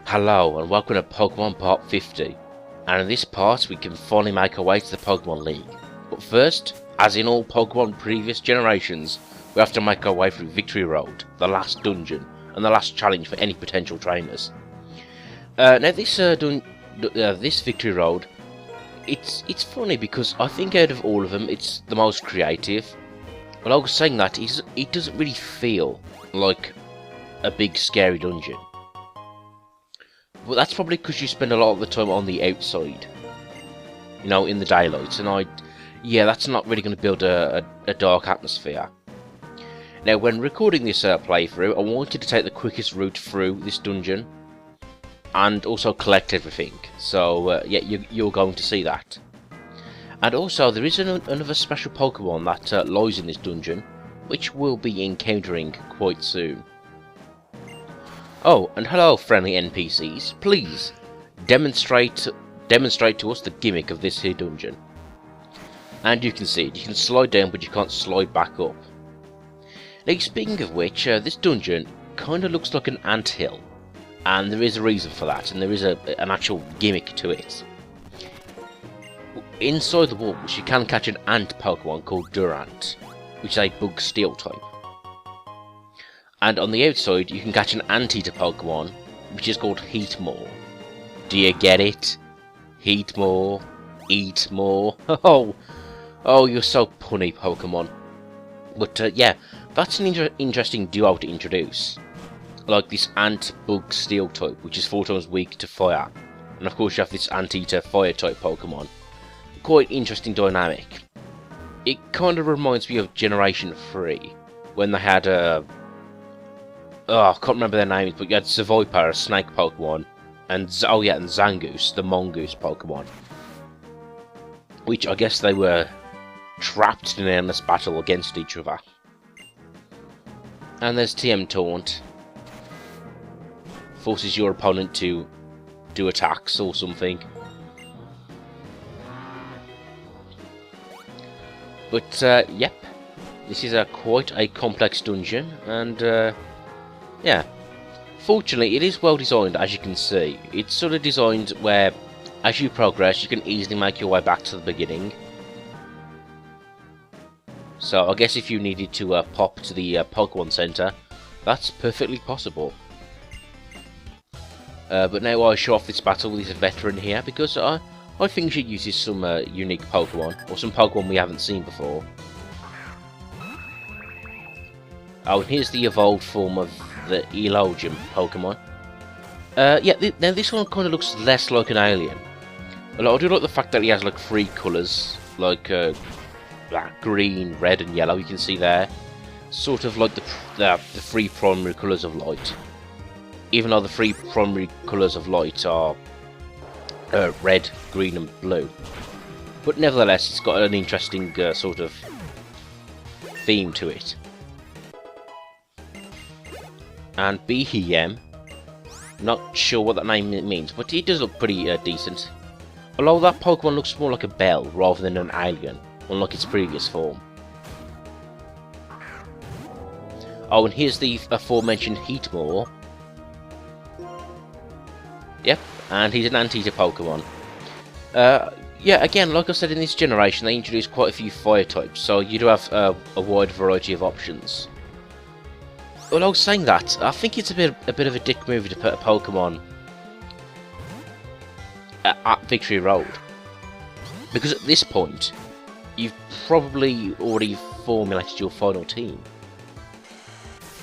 Hello and welcome to Pokemon Part 50, and in this part we can finally make our way to the Pokemon League. But first, as in all Pokemon previous generations, we have to make our way through Victory Road, the last dungeon, and the last challenge for any potential trainers. Now this Victory Road, it's funny because I think out of all of them it's the most creative. But I was saying that it doesn't really feel like a big scary dungeon. But that's probably because you spend a lot of the time on the outside, you know, in the daylight, and that's not really going to build a dark atmosphere. Now, when recording this playthrough, I wanted to take the quickest route through this dungeon, and also collect everything, so you're going to see that. And also, there is another special Pokemon that lies in this dungeon, which we'll be encountering quite soon. Oh, and hello friendly NPCs, please demonstrate to us the gimmick of this here dungeon. And you can see it, you can slide down but you can't slide back up. Now speaking of which, this dungeon kinda looks like an anthill, and there is a reason for that, and there is an actual gimmick to it. Inside the walls you can catch an ant Pokemon called Durant, which is a bug steel type. And on the outside, you can catch an anteater Pokemon, which is called Heatmore. Do you get it? Heatmore, eat more. Oh, you're so punny, Pokemon. But yeah, that's an interesting duo to introduce. Like this ant bug steel type, which is 4 times weak to fire, and of course you have this anteater fire type Pokemon. Quite interesting dynamic. It kind of reminds me of Generation 3, when they had I can't remember their names, but you had Seviper, a snake Pokemon, and Zangoose, the mongoose Pokemon. Which I guess they were trapped in an endless battle against each other. And there's TM Taunt. Forces your opponent to do attacks or something. But yep, this is quite a complex dungeon, and yeah, fortunately it is well designed, as you can see. It's sort of designed where, as you progress, you can easily make your way back to the beginning. So I guess if you needed to pop to the Pokemon Center, that's perfectly possible. But now I show off this battle with this veteran here, because I think she uses some unique Pokemon, or some Pokemon we haven't seen before. Oh, and here's the evolved form of the Elogium Pokemon. Now this one kind of looks less like an alien. I do like the fact that he has like 3 colours, like black, green, red and yellow, you can see there. Sort of like the 3 primary colours of light. Even though the 3 primary colours of light are red, green and blue. But nevertheless, it's got an interesting sort of theme to it. And Behem, not sure what that name means, but it does look pretty decent. Although that Pokemon looks more like a bell rather than an alien, unlike its previous form. Oh, and here's the aforementioned Heatmore. Yep, and he's an anteater Pokemon. Yeah, again, like I said, in this generation they introduced quite a few fire types, so you do have a wide variety of options. Well, I was saying that, I think it's a bit of a dick move to put a Pokemon at Victory Road. Because at this point, you've probably already formulated your final team.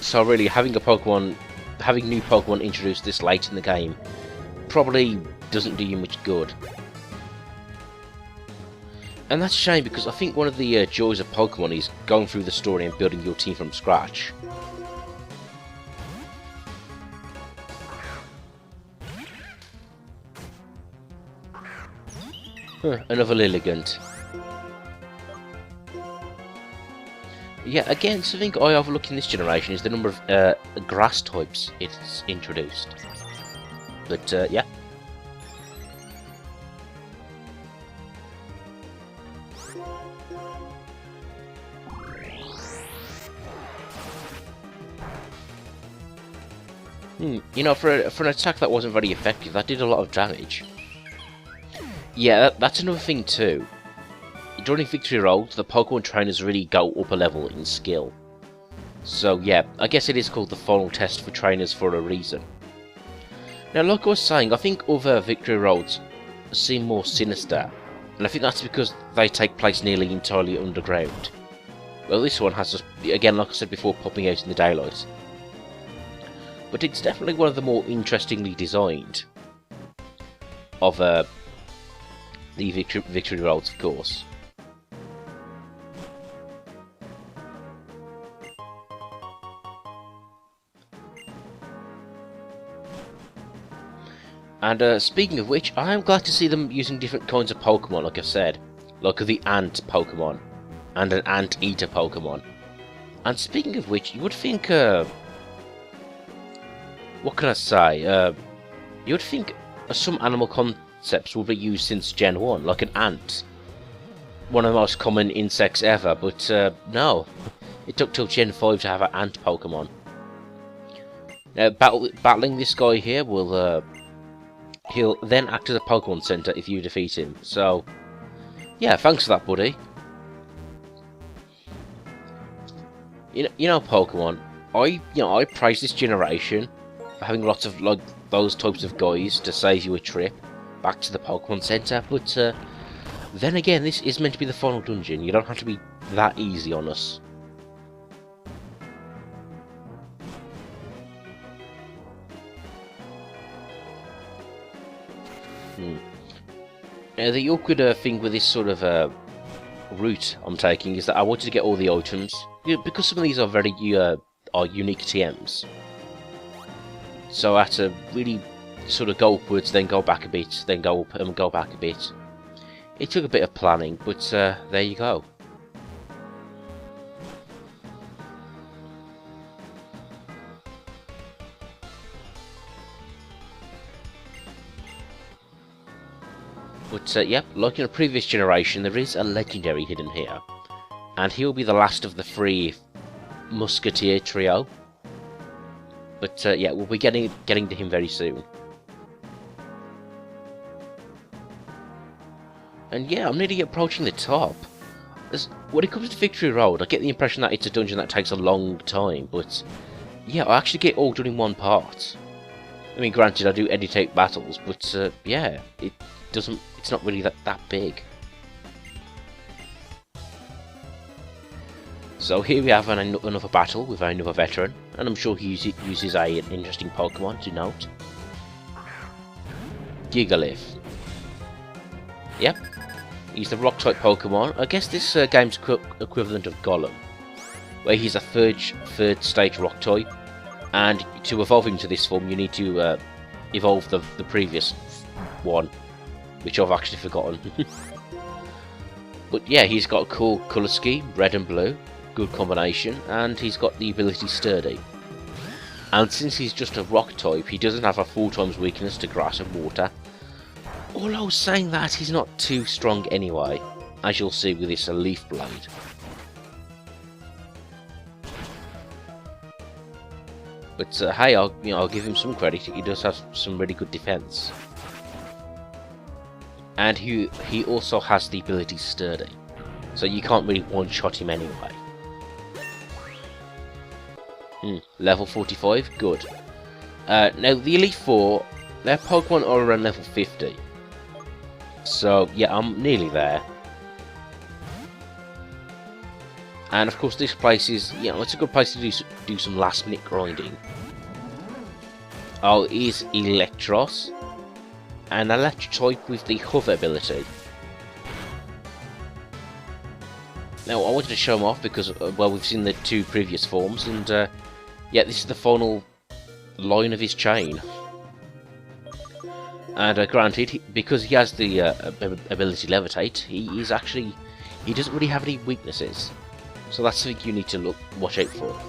So really, having new Pokemon introduced this late in the game probably doesn't do you much good. And that's a shame, because I think one of the joys of Pokemon is going through the story and building your team from scratch. Another Lilligant. Yeah, again, something I overlook in this generation is the number of grass types it's introduced. But yeah. You know, for an attack that wasn't very effective, that did a lot of damage. Yeah, that's another thing too. During Victory Road, the Pokemon trainers really go up a level in skill. So yeah, I guess it is called the final test for trainers for a reason. Now, like I was saying, I think other Victory Roads seem more sinister, and I think that's because they take place nearly entirely underground. Well, this one has, again, like I said before, popping out in the daylight. But it's definitely one of the more interestingly designed of the Victory Roads, of course. And speaking of which, I am glad to see them using different kinds of Pokemon, like I said. Like the Ant Pokemon, and an Ant-Eater Pokemon. And speaking of which, you would think, what can I say? You would think some animal concepts would be used since Gen 1, like an ant. One of the most common insects ever, but no. It took till Gen 5 to have an ant Pokemon. Now, battling this guy here will, he'll then act as a Pokemon Center if you defeat him. So, yeah, thanks for that, buddy. You know, Pokemon. I praise this generation for having lots of like those types of guys to save you a trip back to the Pokemon Center. But then again, this is meant to be the final dungeon. You don't have to be that easy on us. Now, the awkward thing with this sort of route I'm taking is that I wanted to get all the items, because some of these are very unique TMs. So I had to really sort of go upwards, then go back a bit, then go up and go back a bit. It took a bit of planning, but there you go. But yep, like in a previous generation, there is a legendary hidden here, and he'll be the last of the 3 Musketeer trio. But yeah, we'll be getting to him very soon. And yeah, I'm nearly approaching the top. When it comes to Victory Road, I get the impression that it's a dungeon that takes a long time, but yeah, I actually get all done in one part. I mean, granted, I do edit out battles, but yeah, it's not really that big. So here we have another battle with another veteran, and I'm sure he uses an interesting Pokemon to note. Gigalith. Yep, he's the Rock-type Pokemon. I guess this game's equivalent of Golem, where he's a third stage Rock-type, and to evolve him to this form you need to evolve the previous one, which I've actually forgotten. But yeah, he's got a cool colour scheme, red and blue, good combination, and he's got the ability Sturdy. And since he's just a rock type, he doesn't have a 4 times weakness to grass and water. Although saying that, he's not too strong anyway, as you'll see with this Leaf Blade. But hey, I'll give him some credit. He does have some really good defense. And he also has the ability Sturdy, so you can't really one-shot him anyway. Level 45, good. Now the Elite Four, their Pokemon are around level 50. So yeah, I'm nearly there. And of course this place is, it's a good place to do some last minute grinding. Oh, is Electros. An Electric-type with the Hover ability. Now, I wanted to show him off because, well, we've seen the 2 previous forms, and yeah, this is the final line of his chain. And granted, because he has the ability Levitate, he doesn't really have any weaknesses. So that's something you need to watch out for.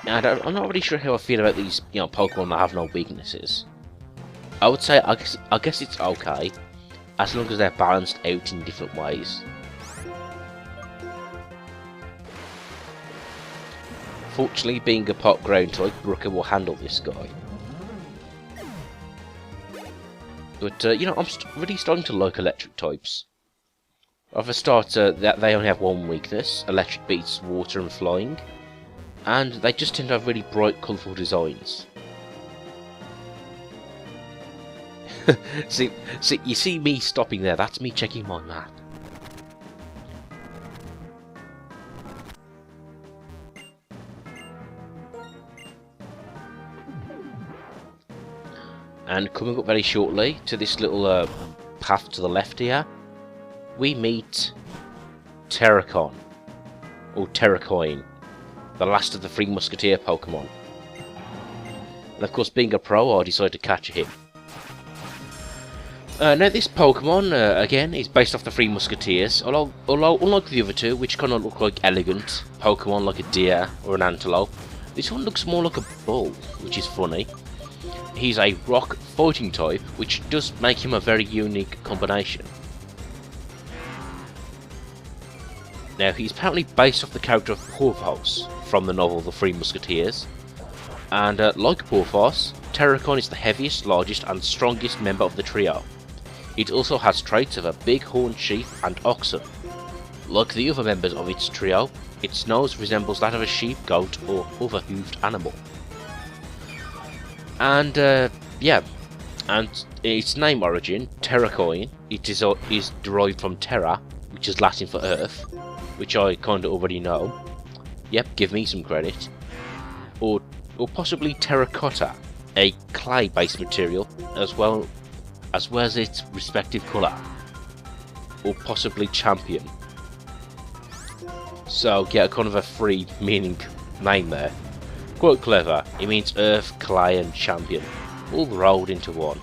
And I'm not really sure how I feel about these, Pokemon that have no weaknesses. I would say, I guess it's okay, as long as they're balanced out in different ways. Fortunately, being a pot ground type, Brooker will handle this guy. But, you know, I'm really starting to like electric types. For a starter, that they only have one weakness: electric beats water and flying. And they just tend to have really bright, colourful designs. see, you see me stopping there, that's me checking my map. And coming up very shortly to this little path to the left here, we meet Terracon, or Terracoin, the last of the Three Musketeer Pokemon. And of course, being a pro, I decided to catch him. Now this Pokemon, again, is based off the Three Musketeers, although unlike the other two, which kind of look like elegant Pokemon like a deer or an antelope, this one looks more like a bull, which is funny. He's a rock fighting type, which does make him a very unique combination. Now, he's apparently based off the character of Porthos from the novel The Three Musketeers, and like Porthos, Terracon is the heaviest, largest and strongest member of the trio. It also has traits of a big horned sheep and oxen. Like the other members of its trio, its nose resembles that of a sheep, goat or other hooved animal. And yeah, and its name origin, Terracoin, it is derived from terra, which is Latin for earth, which I kinda already know. Yep, give me some credit. Or possibly terracotta, a clay-based material, as well as its respective colour. Or possibly champion. So yeah, kind of a free meaning name there. Quite clever. It means earth, clay and champion, all rolled into one.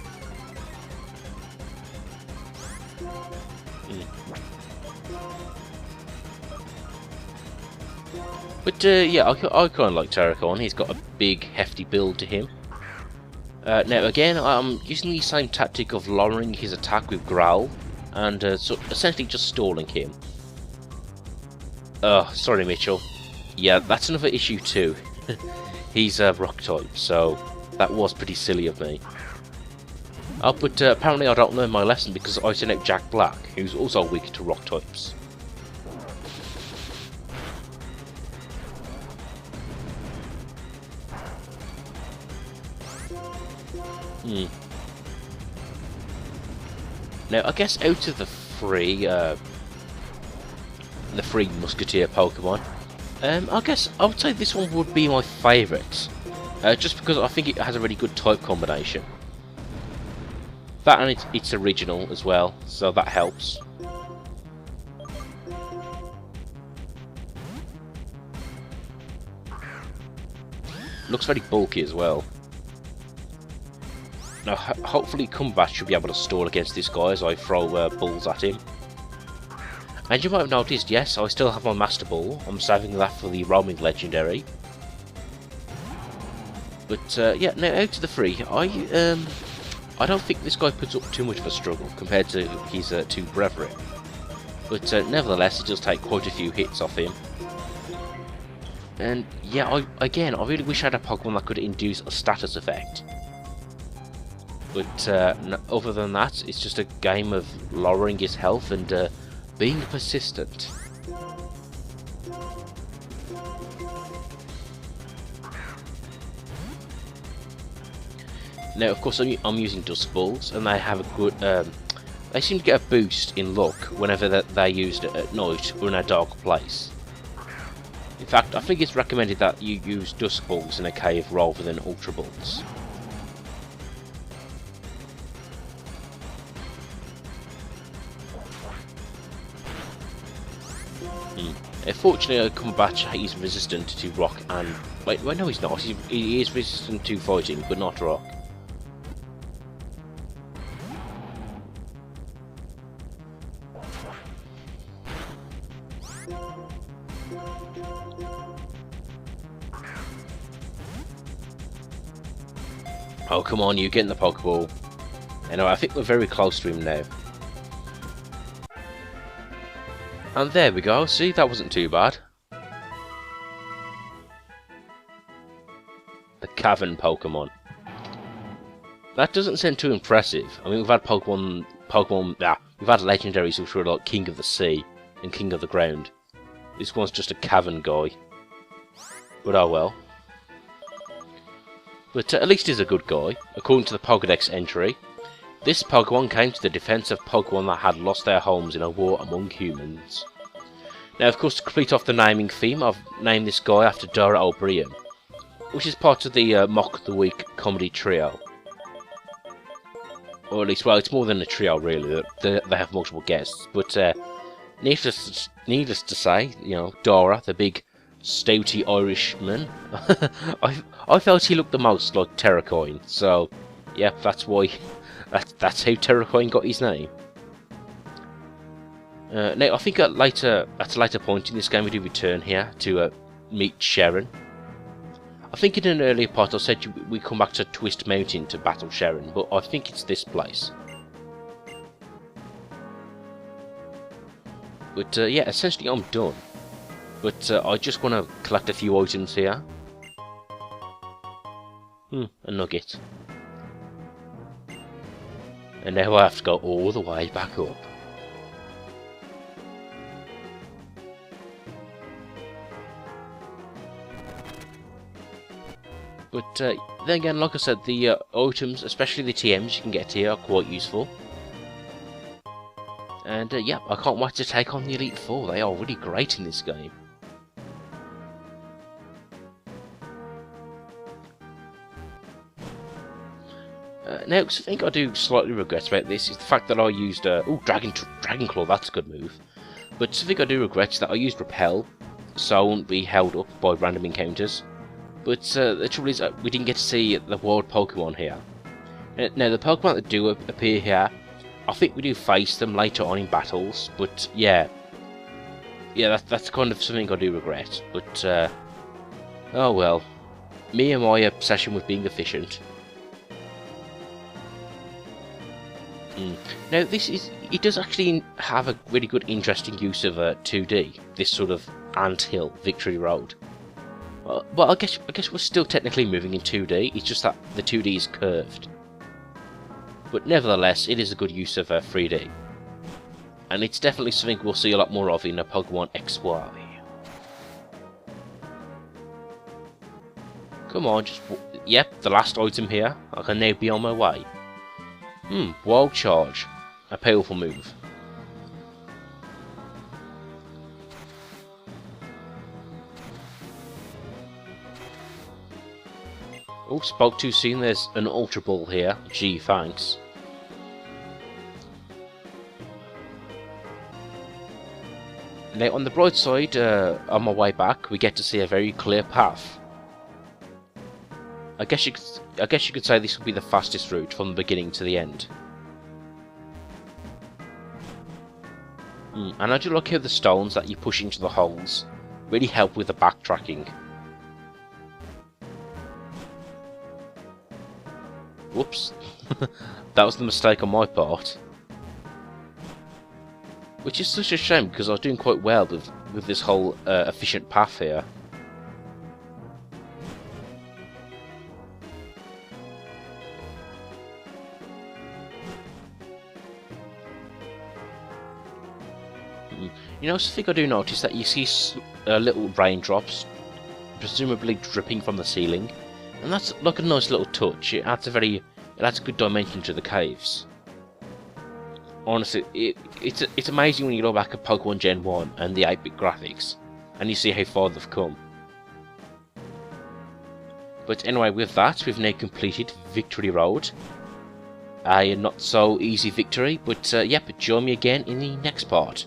But yeah, I kind of like Terracon. He's got a big, hefty build to him. Now again, I'm using the same tactic of lowering his attack with Growl, and so essentially just stalling him. Sorry Mitchell. Yeah, that's another issue too. He's a rock type, so that was pretty silly of me. Oh, but apparently I don't learn my lesson because I sent out Jack Black, who's also weak to rock types. Now, I guess out of the three Musketeer Pokemon, I guess I would say this one would be my favourite, just because I think it has a really good type combination. That and it's original as well, so that helps. Looks very bulky as well. Now, hopefully Combat should be able to stall against this guy as I throw balls at him. And you might have noticed, yes, I still have my Master Ball. I'm saving that for the Roaming Legendary. But yeah, now out of the three, I don't think this guy puts up too much of a struggle compared to his two brethren. But nevertheless, it does take quite a few hits off him. And yeah, I really wish I had a Pokemon that could induce a status effect. But other than that, it's just a game of lowering his health and being persistent. Now, of course, I'm using Dusk Balls, and they have a good. They seem to get a boost in luck whenever they're used at night or in a dark place. In fact, I think it's recommended that you use Dusk Balls in a cave rather than Ultra Balls. Fortunately, Combat is resistant to rock and... Wait, no he's not. He is resistant to fighting, but not rock. Oh, come on, you get in the Pokeball. Anyway, I think we're very close to him now. And there we go, see, that wasn't too bad. the cavern Pokemon. That doesn't sound too impressive. I mean, we've had we've had legendaries which were like King of the Sea and King of the Ground. This one's just a cavern guy. But oh well. But at least he's a good guy. According to the Pokédex entry, this Pokemon came to the defense of Pokemon that had lost their homes in a war among humans. Now, of course, to complete off the naming theme, I've named this guy after Dora O'Brien, which is part of the Mock the Week comedy trio. Or at least, well, it's more than a trio, really. They have multiple guests. But needless to say, you know, Dora, the big stouty Irishman, I felt he looked the most like Terracoin. So, yeah, that's why. That's how Terracoin got his name. Now, I think at a later point in this game we do return here to meet Sharon. I think in an earlier part I said we come back to Twist Mountain to battle Sharon, but I think it's this place. But yeah, essentially I'm done. But I just want to collect a few items here. A nugget. And now I have to go all the way back up. But then again, like I said, the items, especially the TMs you can get here, are quite useful. And yeah, I can't wait to take on the Elite Four. They are really great in this game. Now, something I do slightly regret about this is the fact that I used Dragon Claw. That's a good move. But something I do regret is that I used Repel, so I won't be held up by random encounters. But the trouble is, we didn't get to see the wild Pokemon here. Now, the Pokemon that do appear here, I think we do face them later on in battles. But yeah, that's kind of something I do regret. But oh well, me and my obsession with being efficient. Now, it does actually have a really good, interesting use of 2D. This sort of Anthill Victory Road. But I guess we're still technically moving in 2D. It's just that the 2D is curved. But nevertheless, it is a good use of 3D, and it's definitely something we'll see a lot more of in a Pokemon XY. Come on, yep, the last item here. I can now be on my way. Wild Charge, a powerful move. Oh, spoke too soon. There's an Ultra Ball here. Gee, thanks. Now, on the bright side, on my way back, we get to see a very clear path. I guess you could say this will be the fastest route from the beginning to the end. And I do like how the stones that you push into the holes really help with the backtracking. Whoops, that was the mistake on my part. Which is such a shame, because I was doing quite well with this whole efficient path here. You know, something I do notice that you see little raindrops, presumably dripping from the ceiling, and that's like a nice little touch. It adds a good dimension to the caves. Honestly, it's amazing when you look back at Pokemon Gen 1 and the 8-bit graphics, and you see how far they've come. But anyway, with that, we've now completed Victory Road. A not so easy victory, but yep, join me again in the next part.